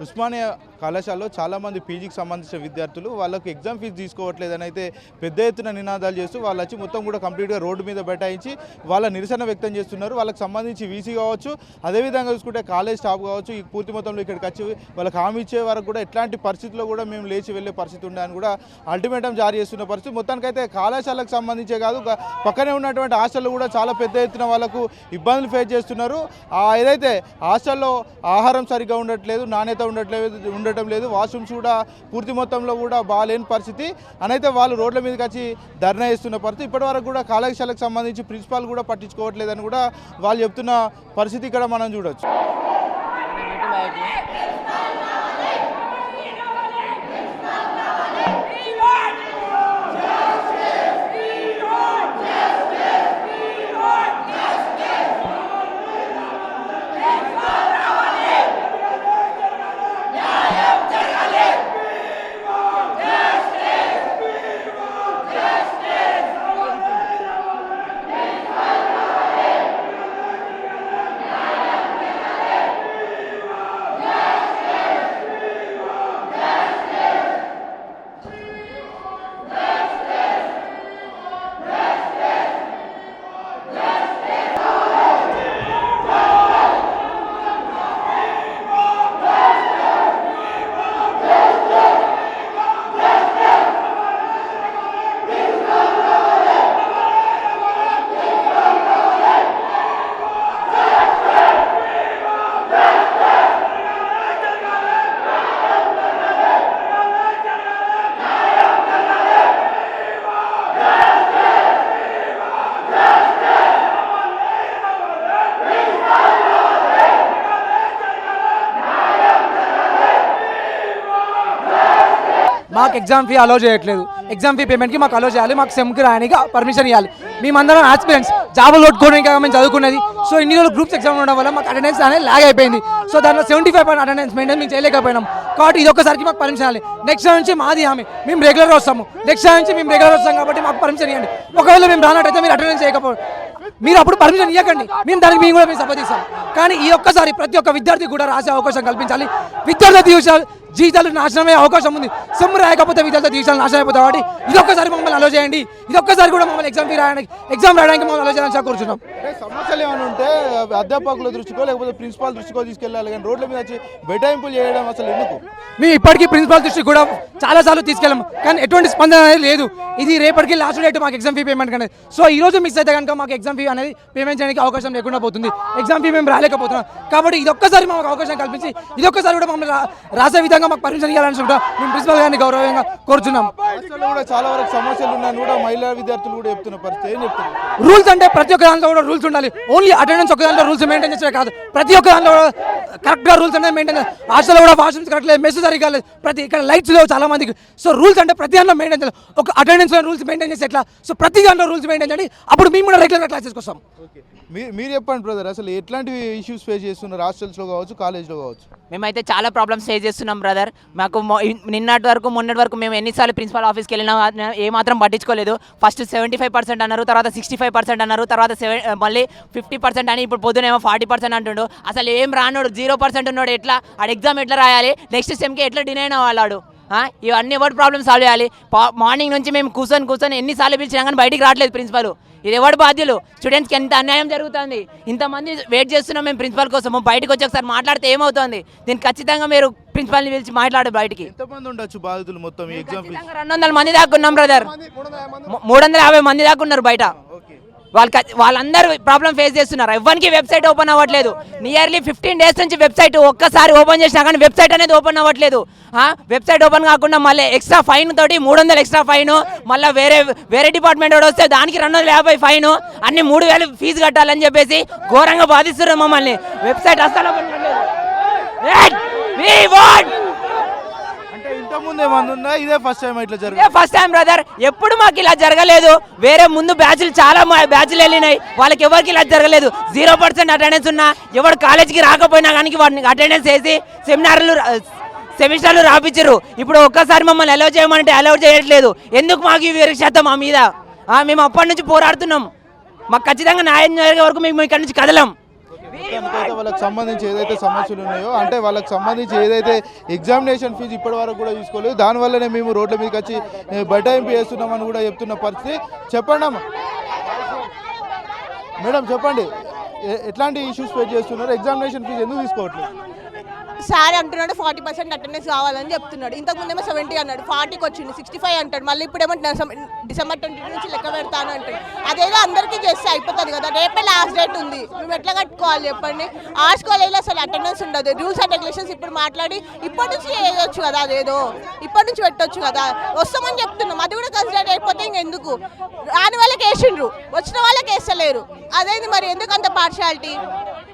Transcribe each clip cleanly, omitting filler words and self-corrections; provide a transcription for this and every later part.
ఉస్మానియా కళాశాలలో చాలామంది పీజీకి సంబంధించిన విద్యార్థులు వాళ్ళకు ఎగ్జామ్ ఫీజు తీసుకోవట్లేదని అయితే పెద్ద ఎత్తున నినాదాలు చేస్తూ వాళ్ళు వచ్చి మొత్తం కూడా కంప్లీట్గా రోడ్డు మీద బైఠాయించి వాళ్ళ నిరసన వ్యక్తం చేస్తున్నారు. వాళ్ళకి సంబంధించి వీసీ కావచ్చు, అదేవిధంగా చూసుకుంటే కాలేజ్ స్టాఫ్ కావచ్చు, ఈ పూర్తి మొత్తంలో ఇక్కడికి వచ్చి వాళ్ళకి హామీ ఇచ్చే వరకు కూడా ఎట్లాంటి పరిస్థితుల్లో కూడా మేము లేచి వెళ్ళే పరిస్థితి ఉందని కూడా అల్టిమేటం జారీ చేస్తున్న పరిస్థితి. మొత్తానికైతే కళాశాలకు సంబంధించే కాదు, పక్కనే ఉన్నటువంటి హాస్టల్లో కూడా చాలా పెద్ద ఎత్తున వాళ్ళకు ఇబ్బందులు ఫేస్ చేస్తున్నారు. ఏదైతే హాస్టల్లో ఆహారం సరిగ్గా ఉండట్లేదు, నాణ్యత ఉండటం లేదు, వాష్రూమ్స్ కూడా పూర్తి మొత్తంలో కూడా బాగాలేని పరిస్థితి అనైతే వాళ్ళు రోడ్ల మీదకి వచ్చి ధర్నా చేస్తున్న పరిస్థితి. ఇప్పటివరకు కూడా కళాశాలకు సంబంధించి ప్రిన్సిపాల్ కూడా పట్టించుకోవట్లేదని కూడా వాళ్ళు చెప్తున్న పరిస్థితి ఇక్కడ మనం చూడొచ్చు. మాకు ఎగ్జామ్ ఫీ అలో చేయట్లేదు. ఎగ్జామ్ ఫీ పేమెంట్కి మాకు అలో చేయాలి, మాకు సెమ్కి రాయడానికి పర్మిషన్ ఇవ్వాలి. మేమందరం ఆస్పిరెంట్స్ జాబులు కొట్టుకోవడానికి మేము చదువుకున్నది. సో ఇన్ని రోజులు గ్రూప్స్ ఎగ్జామ్ ఉండడం వల్ల మాకు అటెండెన్స్ అనేది లాగ్ అయిపోయింది. సో దాంట్లో 75% అటెండెన్స్ మెయింటైన్ మేము చేయలేకపోయినాం. కాబట్టి ఇది ఒక్కసారికి మాకు పర్మిషన్ ఇవ్వాలి. నెక్స్ట్ నుంచి మాది హామీ, మేము రెగ్యులర్ వస్తాము. నెక్స్ట్ నుంచి మేము రెగ్యులర్ వస్తాం కాబట్టి మాకు పర్మిషన్ ఇవ్వండి. ఒకవేళ మేము రానట్టయితే మీరు అటెండెన్స్ చేయకపోతే మీరు అప్పుడు పర్మిషన్ ఇవ్వకండి, మేము దానికి మేము కూడా మేము సపోర్టిస్తాం. కానీ ఈ ఒక్కసారి ప్రతి ఒక్క విద్యార్థికి కూడా రాసే అవకాశం కల్పించాలి. విద్యార్థి జీవితాలు నాశనమే అవకాశం ఉంది. సెమ్ రాయకపోతే విద్యార్థి జీవితాలు నాశనం అయిపోతాయి. కాబట్టి ఇదొక్కసారి మమ్మల్ని అలో చేయండి. ఇదొక్కసారి కూడా మమ్మల్ని ఎగ్జామ్ రాయడానికి మమ్మల్ని అలో చేయాలని కోరుతున్నాం. సమస్యలు ఏమైనా ఉంటే అధ్యాపకుల దృష్టికో లేకపోతే ప్రిన్సిపాల్ దృష్టికో తీసుకెళ్ళాలి, కానీ రోడ్ల మీద వచ్చి బైఠాయింపులు చేయడం అసలు ఎందుకు? మేము ఇప్పటికీ ప్రిన్సిపాల్ దృష్టికి కూడా చాలాసార్లు తీసుకెళ్ళాము, కానీ ఎటువంటి స్పందన అనేది లేదు. ఇది రేపటికి లాస్ట్ డేట్ మాకు ఎగ్జామ్ ఫీ పేమెంట్ అనేది. సో ఈ రోజు మిస్ అయితే కనుక మాకు ఎగ్జామ్ ఫీ అనేది పేమెంట్ చేయడానికి అవకాశం లేకుండా పోతుంది. ఎగ్జామ్ ఫీ మేము రాలేకపోతున్నాం. కాబట్టి ఇదొక్కసారి మాకు అవకాశం కల్పించి ఇదొక్కసారి కూడా మమ్మల్ని రాసే విధంగా మాకు పర్మిషన్ ఇవ్వాలని మేము ప్రిన్సిపల్ గారిని గౌరవంగా కోరుచున్నాం. కూడా చాలా వరకు సమస్యలు ఉన్నాయని కూడా మహిళా విద్యార్థులు కూడా చెప్తున్న పరిస్థితి. ఏం చెప్తున్నారు? రూల్స్ అంటే ప్రతి ఒక్క దాంట్లో కూడా రూల్స్ ఉండాలి. ఓన్లీ అటెండెన్స్ ఒక దాంట్లో రూల్స్ మెయింటైన్ చేసే కాదు, ప్రతి ఒక్క దాంట్లో కరెక్ట్గా రూల్స్ అనేది మెయింటైన్ చేయాలి. హాస్టల్లో కూడా వాష్రూమ్స్ కరెక్ట్ లేదు, మెస్ సరిగ్గా లేదు, ప్రతి ఇక్కడ లైట్స్ లేవు చాలా మందికి. సో రూల్స్ అంటే ప్రతి దాంట్లో మెయింటైన్ చేయాలి. ఒక అటెండెన్స్ రూల్స్ మెయింటైన్ చేసి ఎట్లా? సో ప్రతి దాంట్లో రూల్స్ మెయింటైన్ చేయండి, అప్పుడు మేము కూడా రెగ్యులర్ క్లాసెస్కి వస్తాం. మీరు చెప్పండి బ్రదర్, అసలు ఎట్లాంటి ఇష్యూస్ ఫేస్ చేస్తున్నారు హాస్టల్స్లో కావచ్చు, కాలేజ్లో కావచ్చు? మేమైతే చాలా ప్రాబ్లమ్స్ ఫేస్ చేస్తున్నాం బ్రదర్. మాకు మొన్నటి వరకు మేము ఎన్నిసార్లు ప్రిన్సిపల్ ఆఫీస్కి వెళ్ళినా ఏమాత్రం పట్టించుకోలేదు. ఫస్ట్ 75% అన్నారు, తర్వాత 65% అన్నారు, తర్వాత మళ్ళీ 50% అని ఇప్పుడు పొద్దునేమో 40% అంటుండు. అసలు ఏం రానోడు 0% ఉన్నాడు, ఎట్లా ఆడు ఎగ్జామ్ ఎట్లా రాయాలి, నెక్స్ట్ సెమ్కి ఎట్లా డినైన్ అవ్వాడు? ఇవన్నీ ఎవరి ప్రాబ్లమ్ సాల్వ్ చేయాలి. మార్నింగ్ నుంచి మేము కూర్చొని ఎన్నిసార్లు పిలిచినా కానీ బయటికి రావట్లేదు ప్రిన్సిపల్. ఇది ఎవరి బాధ్యులు? స్టూడెంట్స్కి ఎంత అన్యాయం జరుగుతుంది. ఇంతమంది వెయిట్ చేస్తున్నాం మేము ప్రిన్సిపల్ కోసం. బయటకు వచ్చి ఒకసారి మాట్లాడితే ఏమవుతుంది? దీనికి ఖచ్చితంగా మీరు ప్రిన్సిపల్ని పిలిచి మాట్లాడే బయటికి. ఎంతమంది ఉండొచ్చు బాధితులు? మొత్తం 200 మంది దాకా ఉన్నాం బ్రదర్. 350 మంది దాకా ఉన్నారు బయట. వాళ్ళందరూ ప్రాబ్లం ఫేస్ చేస్తున్నారు. ఎవరికి వెబ్సైట్ ఓపెన్ అవ్వట్లేదు. నియర్లీ 15 days నుంచి వెబ్సైట్ ఒక్కసారి ఓపెన్ చేసినా కానీ వెబ్సైట్ అనేది ఓపెన్ అవ్వట్లేదు. వెబ్సైట్ ఓపెన్ కాకుండా మళ్ళీ ఎక్స్ట్రా ఫైన్ తోటి 300 ఎక్స్ట్రా ఫైన్, మళ్ళీ వేరే డిపార్ట్మెంట్ వస్తే దానికి 250 ఫైన్, అన్ని 3000 ఫీజు కట్టాలని చెప్పేసి ఘోరంగా బాధిస్తున్నారు మమ్మల్ని. వెబ్సైట్ అస్సలు ఓపెన్ కాలేదు. ఇదే ఫస్ట్ టైం బ్రదర్. ఎప్పుడు మాకు ఇలా జరగలేదు. వేరే ముందు బ్యాచ్లు చాలా బ్యాచ్లు వెళ్ళినాయి, వాళ్ళకి ఎవరికి ఇలా జరగలేదు. 0% అటెండెన్స్ ఉన్నా, ఎవరు కాలేజీకి రాకపోయినా కానీ వాడిని అటెండెన్స్ వేసి సెమిస్టర్లు రాపించారు. ఇప్పుడు ఒక్కసారి మమ్మల్ని అలౌ చేయమంటే అలౌ చేయట్లేదు. ఎందుకు మాకు ఈ విరక్షత మా మీద? మేము అప్పటి నుంచి పోరాడుతున్నాం. మాకు ఖచ్చితంగా న్యాయం జరిగే వరకు మేము ఇక్కడ నుంచి కదలం. మొత్తానికైతే వాళ్ళకి సంబంధించి ఏదైతే సమస్యలు ఉన్నాయో అంటే వాళ్ళకి సంబంధించి ఏదైతే ఎగ్జామినేషన్ ఫీజు ఇప్పటి వరకు కూడా తీసుకోలేదు, దానివల్లనే మేము రోడ్ల మీదకి వచ్చి బైఠాయింపు చేస్తున్నామని కూడా చెప్తున్న పరిస్థితి. చెప్పండి అమ్మా మేడం, చెప్పండి ఎట్లాంటి ఇష్యూస్ ఫేస్ చేస్తున్నారు, ఎగ్జామినేషన్ ఫీజు ఎందుకు తీసుకోవట్లేదు? సార్ అంటున్నాడు 40% అటెండెన్స్ కావాలని చెప్తున్నాడు. ఇంతకుముందేమో 70 అన్నాడు, 40కి వచ్చింది, 65 అంటాడు. మళ్ళీ ఇప్పుడేమో డిసెంబర్ 20 నుంచి లెక్క పెడతాను అంటాడు. అదేదో అందరికీ చేస్తే అయిపోతుంది కదా. రేపే లాస్ట్ డేట్ ఉంది, మేము ఎట్లా కట్టుకోవాలి చెప్పండి? ఆర్ట్స్ కాలేజ్లో అసలు అటెండెన్స్ ఉండదు. రూల్స్ అండ్ రెగ్యులేషన్స్ ఇప్పుడు మాట్లాడి ఇప్పటి నుంచి వేయొచ్చు కదా, అదేదో ఇప్పటి నుంచి పెట్టొచ్చు కదా. వస్తామని చెప్తున్నాం, అది కూడా కన్సిడర్ అయిపోతే ఇంకెందుకు? రాని వాళ్ళకి వేసిండ్రు, వచ్చిన వాళ్ళకి వేస్తలేరు. అదేంది మరి, ఎందుకు అంత పార్షాలిటీ?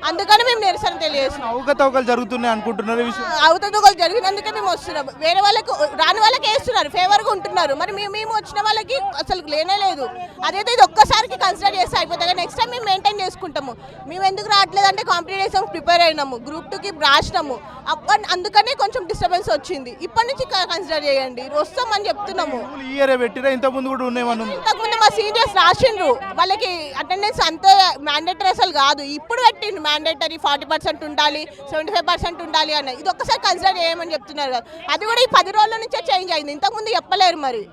అందుకని మేము నిరసన తెలియజేస్తున్నాం. అవకతవకలు జరుగుతున్నాయి అనుకుంటున్నారు ఈ విషయం. అవతవకలు జరిగినందుకే మేము వస్తున్నాం. వేరే వాళ్ళకి రాని వాళ్ళకి వేస్తున్నారు, ఫేవర్గా ఉంటున్నారు. మరి మేము వచ్చిన వాళ్ళకి అసలు లేనే లేదు. అదేదో ఇది ఒక్కసారికి కన్సిడర్ చేస్తే అయిపోతుంది కదా, నెక్స్ట్ టైం మేము మెయింటైన్ చేసుకుంటాము. మేము ఎందుకు రావట్లేదు అంటే కాంపిటేటివ్ ఎగ్జామ్ ప్రిపేర్ అయినాము, Group 2కి రాసినాము, అందుకనే కొంచెం డిస్టర్బెన్స్ వచ్చింది. ఇప్పటి నుంచి కన్సిడర్ చేయండి, వస్తామని చెప్తున్నాము. ఈ ఇయర్ పెట్టిరా, ఇంతకుముందు కూడా ఉన్నాయని. ఇంతకుముందు మా సీనియర్స్ రాసిండ్రు, వాళ్ళకి అటెండెన్స్ అంత మ్యాండేటరీ అసలు కాదు. ఇప్పుడు పెట్టిండ్రు మ్యాండేటరీ 40% ఉండాలి, 75% ఉండాలి అన్న. ఇది ఒక్కసారి కన్సిడర్ చేయమని చెప్తున్నారు కదా. అది కూడా ఈ 10 రోజుల నుంచే చేంజ్ అయింది, ఇంతకుముందు చెప్పలేరు. మరి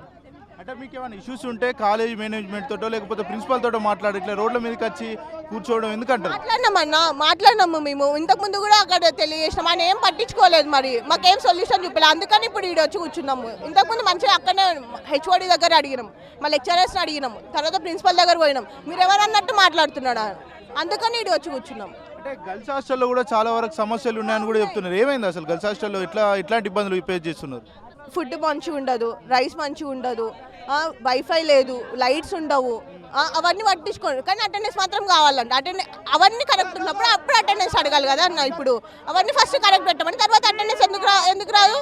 అంటే మీకు ఏమైనా ఇష్యూస్ ఉంటే కాలేజ్ మేనేజ్మెంట్ తోటో లేకపోతే ప్రిన్సిపల్ తోటో మాట్లాడి ఇట్లా రోడ్ల మీదకి వచ్చి కూర్చోవడం ఎందుకంటారు? మాట్లాడినాము మేము ఇంతకుముందు కూడా అక్కడ తెలియజేసినాం, ఆయన ఏం పట్టించుకోలేదు. మరి మాకేం సొల్యూషన్ చూపలేదు, అందుకని ఇప్పుడు ఈడ వచ్చి కూర్చున్నాము. ఇంతకుముందు మంచిగా అక్కడనే HOD దగ్గర అడిగినాం, మా లెక్చరర్స్ని అడిగినాం, తర్వాత ప్రిన్సిపల్ దగ్గర పోయినాం. మీరు ఎవరన్నట్టు మాట్లాడుతున్నాడు, అందుకని ఈడ వచ్చి కూర్చున్నాం. అంటే గర్ల్స్ హాస్టల్లో కూడా చాలా వరకు సమస్యలు ఉన్నాయని కూడా చెప్తున్నారు. ఏమైంది అసలు గర్ల్స్ హాస్టల్లో ఇట్లాంటి ఇబ్బందులు ఫేస్ చేస్తున్నారు? ఫుడ్ మంచిగా ఉండదు, రైస్ మంచిగా ఉండదు, వైఫై లేదు, లైట్స్ ఉండవు, అవన్నీ పట్టించుకోండి. కానీ అటెండెన్స్ మాత్రం కావాలంట. అవన్నీ కరెక్ట్ ఉన్నప్పుడు అప్పుడు అటెండెన్స్ అడగాలి కదా అన్న. ఇప్పుడు అవన్నీ ఫస్ట్ కరెక్ట్ పెట్టమని, తర్వాత అటెండెన్స్ ఎందుకు రాదు?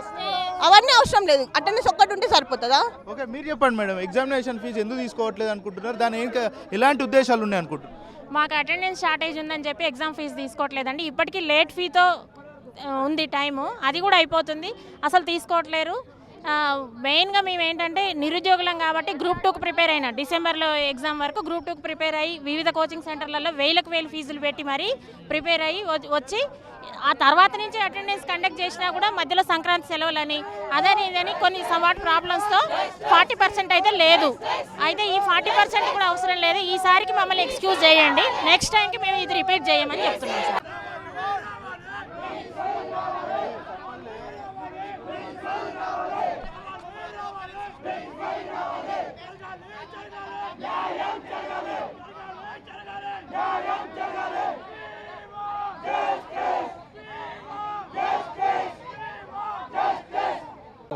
అవన్నీ అవసరం లేదు, అటెండెన్స్ ఒక్కటి ఉంటే సరిపోతుందా? ఓకే, మీరు చెప్పండి మేడం, ఎగ్జామినేషన్ ఫీజు ఎందుకు తీసుకోవట్లేదు అనుకుంటున్నారు? దాని ఎలాంటి ఉద్దేశాలు ఉన్నాయి అనుకుంటున్నారు? మాకు అటెండెన్స్ షార్టేజ్ ఉందని చెప్పి ఎగ్జామ్ ఫీజు తీసుకోవట్లేదండి. ఇప్పటికీ లేట్ ఫీతో ఉంది టైము, అది కూడా అయిపోతుంది, అసలు తీసుకోవట్లేరు. మెయిన్గా మేము ఏంటంటే నిరుద్యోగులం కాబట్టి Group 2కు ప్రిపేర్ అయినా, డిసెంబర్లో ఎగ్జామ్ వరకు Group 2కు ప్రిపేర్ అయ్యి వివిధ కోచింగ్ సెంటర్లలో 1000 ఫీజులు పెట్టి మరీ ప్రిపేర్ అయ్యి వచ్చి ఆ తర్వాత నుంచి అటెండెన్స్ కండక్ట్ చేసినా కూడా మధ్యలో సంక్రాంతి సెలవులని అదని ఇదని కొన్ని సమ్వాట్ ప్రాబ్లమ్స్తో 40% అయితే లేదు. అయితే ఈ 40% కూడా అవసరం లేదు, ఈసారికి మమ్మల్ని ఎక్స్క్యూజ్ చేయండి, నెక్స్ట్ టైంకి మేము ఇది రిపీట్ చేయమని చెప్తున్నాం సార్.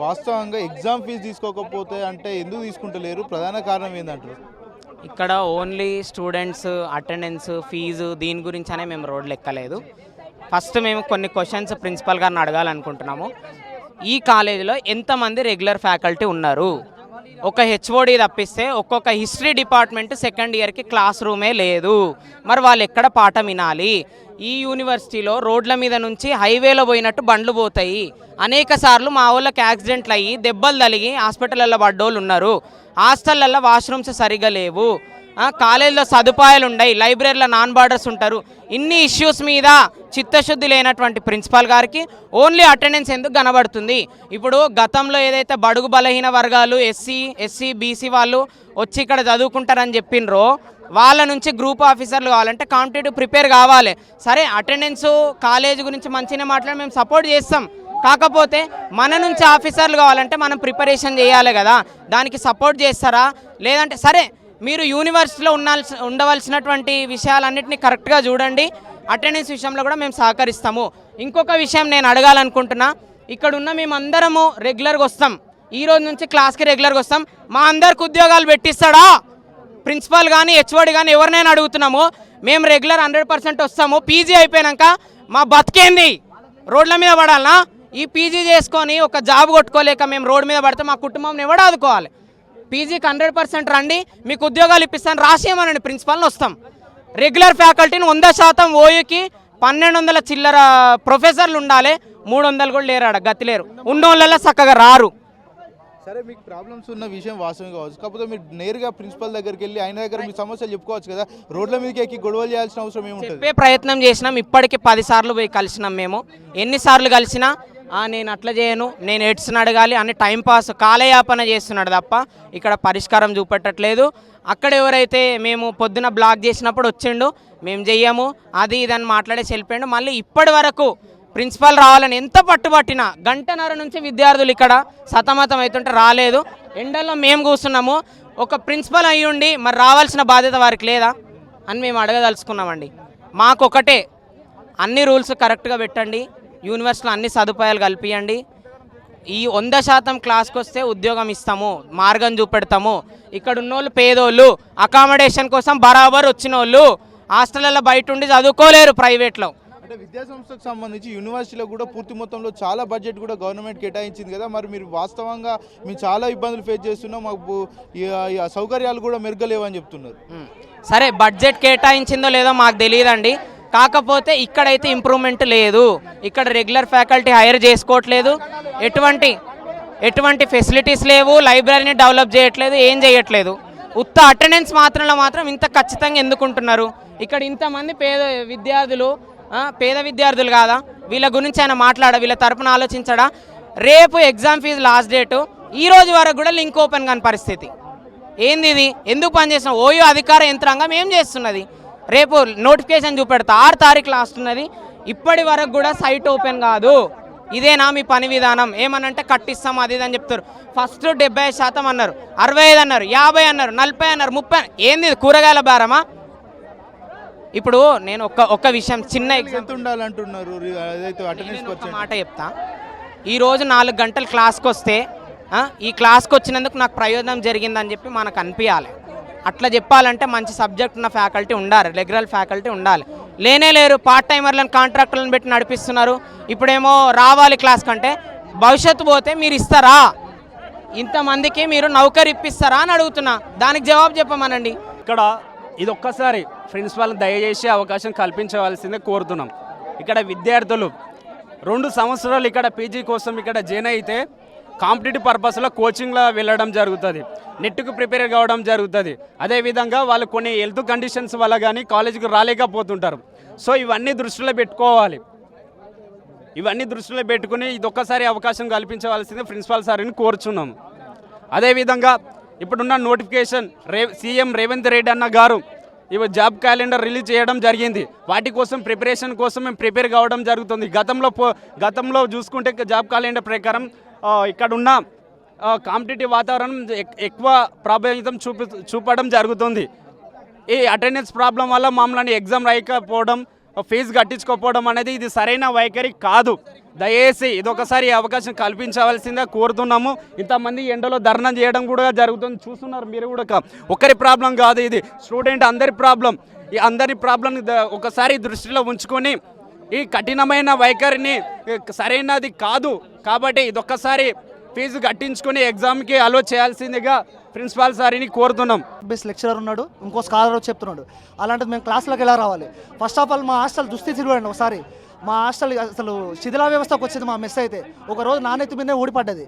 వాస్తవంగా ఎగ్జామ్ ఫీజు తీసుకోకపోతే అంటే ఎందుకు తీసుకుంటలేరు? ప్రధాన కారణం ఏంటంటారు? ఇక్కడ ఓన్లీ స్టూడెంట్స్ అటెండెన్స్ ఫీజు దీని గురించనే మేము రోడ్లు ఎక్కలేదు. ఫస్ట్ మేము కొన్ని క్వశ్చన్స్ ప్రిన్సిపల్ గారిని అడగాలనుకుంటున్నాము. ఈ కాలేజీలో ఎంతమంది రెగ్యులర్ ఫ్యాకల్టీ ఉన్నారు? ఒక HOD తప్పిస్తే ఒక్కొక్క హిస్టరీ డిపార్ట్మెంట్ సెకండ్ ఇయర్కి క్లాస్ రూమే లేదు. మరి వాళ్ళు ఎక్కడ పాఠం వినాలి? ఈ యూనివర్సిటీలో రోడ్ల మీద నుంచి హైవేలో పోయినట్టు బండ్లు పోతాయి. అనేక సార్లు మా వాళ్ళకి యాక్సిడెంట్లు అయ్యి దెబ్బలు తగిలి హాస్పిటల్లో పడ్డోళ్ళు ఉన్నారు. హాస్టళ్ళల్లో వాష్రూమ్స్ సరిగా లేవు, కాలేజీలో సదుపాయాలు ఉన్నాయి, లైబ్రరీలో నాన్ బార్డర్స్ ఉంటారు. ఇన్ని ఇష్యూస్ మీద చిత్తశుద్ధి లేనటువంటి ప్రిన్సిపాల్ గారికి ఓన్లీ అటెండెన్స్ ఎందుకు కనబడుతుంది? ఇప్పుడు గతంలో ఏదైతే బడుగు బలహీన వర్గాలు ఎస్సీ బీసీ వాళ్ళు వచ్చి ఇక్కడ చదువుకుంటారని చెప్పినరో వాళ్ళ నుంచి గ్రూప్ ఆఫీసర్లు కావాలంటే కాంపిటేటివ్ ప్రిపేర్ కావాలి. సరే అటెండెన్స్ కాలేజ్ గురించి మంచిగా మాట్లాడి మేము సపోర్ట్ చేస్తాం, కాకపోతే మన నుంచి ఆఫీసర్లు కావాలంటే మనం ప్రిపరేషన్ చేయాలి కదా, దానికి సపోర్ట్ చేస్తారా? లేదంటే సరే మీరు యూనివర్సిటీలో ఉండవలసినటువంటి విషయాలన్నింటినీ కరెక్ట్గా చూడండి, అటెండెన్స్ విషయంలో కూడా మేము సహకరిస్తాము. ఇంకొక విషయం నేను అడగాలనుకుంటున్నా, ఇక్కడ ఉన్న మేమందరము రెగ్యులర్గా వస్తాం, ఈ రోజు నుంచి క్లాస్కి రెగ్యులర్గా వస్తాం, మా అందరికి ఉద్యోగాలు పెట్టిస్తాడా ప్రిన్సిపాల్ కానీ HOD కానీ ఎవరినైనా అడుగుతున్నాము. మేము రెగ్యులర్ 100% వస్తాము. పీజీ అయిపోయాక మా బతికేంది? రోడ్ల మీద పడాలనా? ఈ పీజీ చేసుకొని ఒక జాబ్ కొట్టుకోలేక మేము రోడ్డు మీద పడితే మా కుటుంబం ఎవడు ఆదుకోవాలి? పీజీకి 100% రండి, మీకు ఉద్యోగాలు ఇప్పిస్తాను రాసేయమనండి, ప్రిన్సిపాల్ని వస్తాం. రెగ్యులర్ ఫ్యాకల్టీని 100% ఓయూకి 1200 చిల్లర ప్రొఫెసర్లు ఉండాలి, 300 కూడా లేరాడ గతి లేరు, ఉన్నోళ్ళ చక్కగా రారు. సరే మీకు ప్రాబ్లమ్స్ ఉన్న విషయం వాస్తవం కావచ్చు, కాకపోతే మీరు నేరుగా ప్రిన్సిపల్ దగ్గరికి వెళ్ళి ఆయన దగ్గర మీ సమస్యలు చెప్పుకోవచ్చు కదా, రోడ్ల మీదకి ఎక్కి గొడవలు చేయాల్సిన అవసరం ఏముంటుంది? చెప్పే ప్రయత్నం చేసినాం, ఇప్పటికి 10 సార్లు పోయి కలిసినాం మేము. ఎన్నిసార్లు కలిసినా నేను అట్లా చేయను, నేను ఎడ్స్ని అడగాలి అని టైంపాస్ కాలయాపన చేస్తున్నాడు తప్ప ఇక్కడ పరిష్కారం చూపెట్టట్లేదు. అక్కడ ఎవరైతే మేము పొద్దున బ్లాక్ చేసినప్పుడు వచ్చిండు, మేము చెయ్యము అది ఇదని మాట్లాడేసి వెళ్ళిపోయిండు. మళ్ళీ ఇప్పటి వరకు ప్రిన్సిపల్ రావాలని ఎంత పట్టుబట్టినా 1.5 గంట నుంచి విద్యార్థులు ఇక్కడ సతమతం అవుతుంటే రాలేదు. ఎండల్లో మేము కూర్చున్నాము. ఒక ప్రిన్సిపల్ అయ్యుండి మరి రావాల్సిన బాధ్యత వారికి లేదా అని మేము అడగదలుచుకున్నామండి. మాకొకటే, అన్ని రూల్స్ కరెక్ట్గా పెట్టండి, యూనివర్సిటీలో అన్ని సదుపాయాలు కల్పించండి. ఈ 100% క్లాస్కి వస్తే ఉద్యోగం ఇస్తాము, మార్గం చూపెడతాము. ఇక్కడ ఉన్నోళ్ళు పేదోళ్ళు, అకామిడేషన్ కోసం బరాబర్ వచ్చిన వాళ్ళు హాస్టల్లో బయట ఉండి చదువుకోలేరు ప్రైవేట్లో. అంటే విద్యాసంస్థకు సంబంధించి యూనివర్సిటీలో కూడా పూర్తి మొత్తంలో చాలా బడ్జెట్ కూడా గవర్నమెంట్ కేటాయించింది కదా, మరి మీరు వాస్తవంగా మేము చాలా ఇబ్బందులు ఫేస్ చేస్తున్నాం, మాకు ఈ సౌకర్యాలు కూడా మెరుగలేవని చెప్తున్నారు. సరే, బడ్జెట్ కేటాయించిందో లేదో మాకు తెలియదండి, కాకపోతే ఇక్కడైతే ఇంప్రూవ్మెంట్ లేదు. ఇక్కడ రెగ్యులర్ ఫ్యాకల్టీ హైర్ చేసుకోవట్లేదు, ఎటువంటి ఫెసిలిటీస్ లేవు, లైబ్రరీని డెవలప్ చేయట్లేదు, ఏం చేయట్లేదు. ఉత్త అటెండెన్స్ మాత్రం ఇంత ఖచ్చితంగా ఎందుకుంటున్నారు? ఇక్కడ ఇంతమంది పేద విద్యార్థులు కాదా? వీళ్ళ గురించి ఆయన వీళ్ళ తరపున ఆలోచించడా? రేపు ఎగ్జామ్ ఫీజు లాస్ట్ డేటు, ఈ రోజు వరకు కూడా లింక్ ఓపెన్ కాని పరిస్థితి. ఏంది ఇది? ఎందుకు పనిచేస్తున్నాం? ఓయో అధికార యంత్రాంగం ఏం చేస్తున్నది? రేపు నోటిఫికేషన్ చూపెడతా 6 తారీఖు లాస్ట్ ఉన్నది, ఇప్పటి వరకు కూడా సైట్ ఓపెన్ కాదు. ఇదేనా మీ పని విధానం? ఏమనంటే కట్టిస్తాం అది ఇది అని చెప్తారు. ఫస్ట్ 75% అన్నారు, 65 అన్నారు, 50 అన్నారు, 40 అన్నారు, 30. ఏంది కూరగాయల బేరమా? ఇప్పుడు నేను ఒక్క విషయం, చిన్న ఎంత ఉండాలంటున్నారు మాట చెప్తా. ఈరోజు 4 గంటలు క్లాస్కి వస్తే ఈ క్లాస్కి వచ్చినందుకు నాకు ప్రయోజనం జరిగిందని చెప్పి మనకు అనిపించాలి. అట్లా చెప్పాలంటే మంచి సబ్జెక్ట్ ఉన్న ఫ్యాకల్టీ ఉండాలి, రెగ్యులర్ ఫ్యాకల్టీ ఉండాలి. లేరు, పార్ట్ టైమర్లను కాంట్రాక్టర్లను పెట్టి నడిపిస్తున్నారు. ఇప్పుడేమో రావాలి క్లాస్ కంటే భవిష్యత్తు పోతే మీరు ఇస్తారా? ఇంతమందికి మీరు నౌకరు ఇప్పిస్తారా అని అడుగుతున్నా, దానికి జవాబు చెప్పమనండి. ఇక్కడ ఇది ఒక్కసారి ప్రిన్సిపాల్ దయచేసి అవకాశం కల్పించవలసిందే కోరుతున్నాం. ఇక్కడ విద్యార్థులు 2 సంవత్సరాలు ఇక్కడ పీజీ కోసం ఇక్కడ జాయిన్ అయితే కాంపిటేటివ్ పర్పస్లో కోచింగ్లో వెళ్ళడం జరుగుతుంది, నెట్కు ప్రిపేర్ కావడం జరుగుతుంది. అదేవిధంగా వాళ్ళు కొన్ని హెల్త్ కండిషన్స్ వల్ల కానీ కాలేజీకి రాలేకపోతుంటారు. సో ఇవన్నీ దృష్టిలో పెట్టుకోవాలి. ఇవన్నీ దృష్టిలో పెట్టుకుని ఇదొక్కసారి అవకాశం కల్పించవలసింది ప్రిన్సిపాల్ సార్ని కోరుచున్నాము. అదేవిధంగా ఇప్పుడున్న నోటిఫికేషన్ సీఎం రేవంత్ రెడ్డి అన్న గారు ఇవి జాబ్ క్యాలెండర్ రిలీజ్ చేయడం జరిగింది. వాటి కోసం ప్రిపరేషన్ కోసం మేము ప్రిపేర్ కావడం జరుగుతుంది. గతంలో చూసుకుంటే జాబ్ క్యాలెండర్ ప్రకారం ఇక్కడున్న కాంపిటేటివ్ వాతావరణం ఎక్కువ ప్రభావితం చూపడం జరుగుతుంది. ఈ అటెండెన్స్ ప్రాబ్లం వల్ల మమ్మల్ని ఎగ్జామ్ రాయకపోవడం, ఫీజు కట్టించుకోకపోవడం అనేది ఇది సరైన వైఖరి కాదు. దయచేసి ఇదొకసారి అవకాశం కల్పించవలసిందిగా కోరుతున్నాము. ఇంతమంది ఎండలో ధర్నా చేయడం కూడా జరుగుతుంది, చూస్తున్నారు మీరు కూడా. ఒకరి ప్రాబ్లం కాదు, ఇది స్టూడెంట్ అందరి ప్రాబ్లం. ఈ అందరి ప్రాబ్లం ఒకసారి దృష్టిలో ఉంచుకొని ఈ కఠినమైన వైఖరిని సరైనది కాదు కాబట్టి ఇదొక్కసారి ఫీజు కట్టించుకొని ఎగ్జామ్కి అలో చేయాల్సిందిగా ప్రిన్సిపాల్ సార్ని కోరుతున్నాం. బెస్ట్ లెక్చరర్ ఉన్నాడు, ఇంకో స్కాలర్ చెప్తున్నాడు. అలాంటిది మేము క్లాసులోకి ఎలా రావాలి? ఫస్ట్ ఆఫ్ ఆల్ మా హాస్టల్ దుస్థితి చూడండి ఒకసారి. మా హాస్టల్ అసలు శిథిలా వ్యవస్థకు వచ్చింది. మా మెస్ అయితే ఒకరోజు నానెత్తి మీదే ఊడిపడ్డది.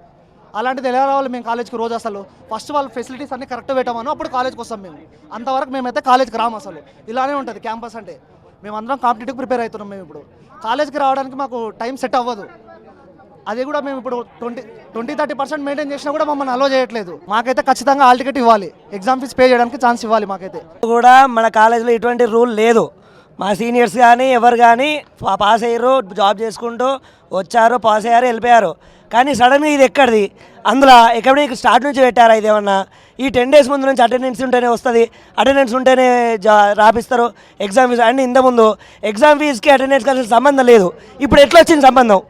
అలాంటిది ఎలా రావాలి మేము కాలేజ్కి రోజు? అసలు ఫస్ట్ వాళ్ళు ఫెసిలిటీస్ అన్ని కరెక్ట్ పెట్టామను అప్పుడు కాలేజ్కి వస్తాం మేము. అంతవరకు మేమైతే కాలేజ్కి రాము. అసలు ఇలానే ఉంటుంది క్యాంపస్ అంటే. మేమందరం కాంపిటేటివ్ ప్రిపేర్ అవుతున్నాం. మేము ఇప్పుడు కాలేజ్కి రావడానికి మాకు టైం సెట్ అవ్వదు. అది కూడా మేము ఇప్పుడు 20-30% మెయింటైన్ చేసినా కూడా మమ్మల్ని అలో చేయట్లేదు. మాకైతే ఖచ్చితంగా హాల్ టికెట్ ఇవ్వాలి, ఎగ్జామ్ ఫీజు పే చేయడానికి ఛాన్స్ ఇవ్వాలి. మాకైతే కూడా మన కాలేజీలో ఎటువంటి రూల్ లేదు. మా సీనియర్స్ కానీ ఎవరు కానీ పాస్ అయ్యారు, జాబ్ చేసుకుంటూ వచ్చారు, పాస్ అయ్యారు, వెళ్ళిపోయారు. కానీ సడన్గా ఇది ఎక్కడిది? అందులో ఎక్కడ స్టార్ట్ నుంచి పెట్టారా? ఇది ఏమన్నా ఈ 10 days ముందు నుంచి అటెండెన్స్ ఉంటేనే వస్తుంది, అటెండెన్స్ ఉంటేనే రాపిస్తారు ఎగ్జామ్ ఫీజు అంటే. ఇంతకుముందు ఎగ్జామ్ ఫీజుకి అటెండెన్స్కి అసలు సంబంధం లేదు. ఇప్పుడు ఎట్లా వచ్చింది సంబంధం?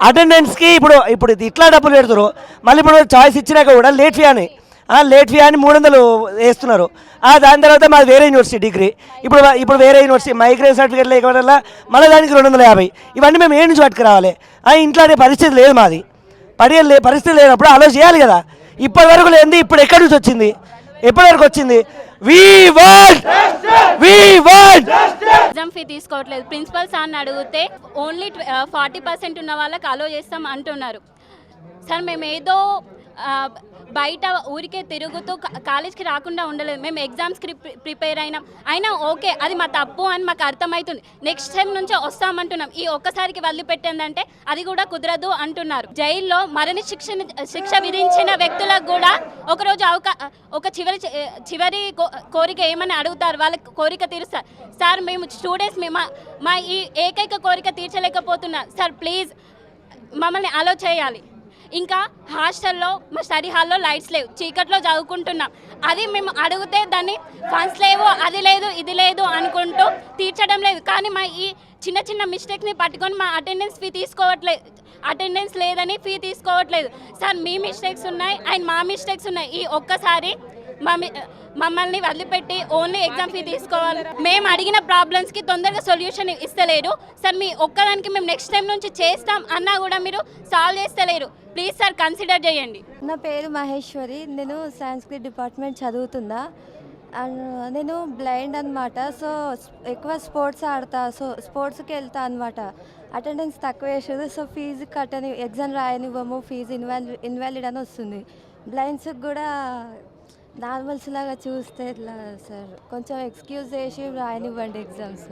అటెండెన్స్కి ఇప్పుడు ఇట్లా డబ్బులు పెడుతున్నారు. మళ్ళీ ఇప్పుడు చాయిస్ ఇచ్చినాక కూడా లేట్ ఫీ అని 300 వేస్తున్నారు. దాని తర్వాత మాది వేరే యూనివర్సిటీ డిగ్రీ, ఇప్పుడు వేరే యూనివర్సిటీ మైగ్రేషన్ సర్టిఫికేట్ లేకపోవడం వల్ల మళ్ళీ దానికి 250. ఇవన్నీ మేము ఏ నుంచి పట్టుకురావాలి? ఇంట్లో అనే పరిస్థితి లేదు మాది. పరిస్థితి లేనప్పుడు అలో చేయాలి కదా. ఇప్పటి వరకు లేనిది ఇప్పుడు ఎక్కడి నుంచి వచ్చింది? ఎప్పటి వరకు వచ్చింది? ఎగ్జామ్ ఫీ తీసుకోవట్లేదు. ప్రిన్సిపల్ సార్ని అడిగితే ఓన్లీ 40% ఉన్న వాళ్ళకి అలో చేస్తాం అంటున్నారు. సార్ మేము ఏదో బయట ఊరికే తిరుగుతూ కాలేజ్కి రాకుండా ఉండలేదు. మేము ఎగ్జామ్స్కి ప్రిపేర్ అయినా ఓకే, అది మా తప్పు అని మాకు అర్థమవుతుంది. నెక్స్ట్ టైం నుంచి వస్తామంటున్నాం. ఈ ఒక్కసారికి వదిలిపెట్టిందంటే అది కూడా కుదరదు అంటున్నారు. జైల్లో మరణ శిక్ష విధించిన వ్యక్తులకు కూడా ఒకరోజు ఒక చివరి కోరిక ఏమని అడుగుతారు, వాళ్ళ కోరిక తీరుస్తారు. సార్ మేము స్టూడెంట్స్ మా ఈ ఏకైక కోరిక తీర్చలేకపోతున్నారు సార్, ప్లీజ్ మమ్మల్ని అలో చేయాలి. ఇంకా హాస్టల్లో మా స్టడీ హాల్లో లైట్స్ లేవు, చీకట్లో చదువుకుంటున్నాం. అది మేము అడిగితే దాన్ని ఫండ్స్ లేవు, అది లేదు ఇది లేదు అనుకుంటూ తీర్చడం లేదు. కానీ మా ఈ చిన్న చిన్న మిస్టేక్ని పట్టుకొని మా అటెండెన్స్ లేదని ఫీ తీసుకోవట్లేదు. సార్ మీ మిస్టేక్స్ ఉన్నాయి అండ్ మా మిస్టేక్స్ ఉన్నాయి. ఈ ఒక్కసారి మమ్మల్ని వదిలిపెట్టి ఓన్లీ ఎగ్జామ్ ఫీ తీసుకోవాలి. మేము అడిగిన ప్రాబ్లమ్స్కి తొందరగా సొల్యూషన్ ఇస్తలేరు సార్. మీ ఒక్కదానికి మేము నెక్స్ట్ టైం నుంచి చేస్తాం అన్నా కూడా మీరు సాల్వ్ చేస్తలేరు. ప్లీజ్ సార్ కన్సిడర్ చేయండి. నా పేరు మహేశ్వరి, నేను సంస్కృత్ డిపార్ట్మెంట్ చదువుతున్నా. అండ్ నేను బ్లైండ్ అనమాట. సో ఎక్కువ స్పోర్ట్స్ ఆడతా, సో స్పోర్ట్స్కి వెళ్తా అనమాట. అటెండెన్స్ తక్కువ వేసేది, సో ఫీజు కట్టని ఎగ్జామ్ రాయనివ్వము, ఫీజు ఇన్వాలిడ్ అని వస్తుంది. బ్లైండ్స్కి కూడా నార్మల్స్ లాగా చూస్తే ఇట్లా సార్ కొంచెం ఎక్స్క్యూజ్ చేసి రాయనివ్వండి ఎగ్జామ్స్.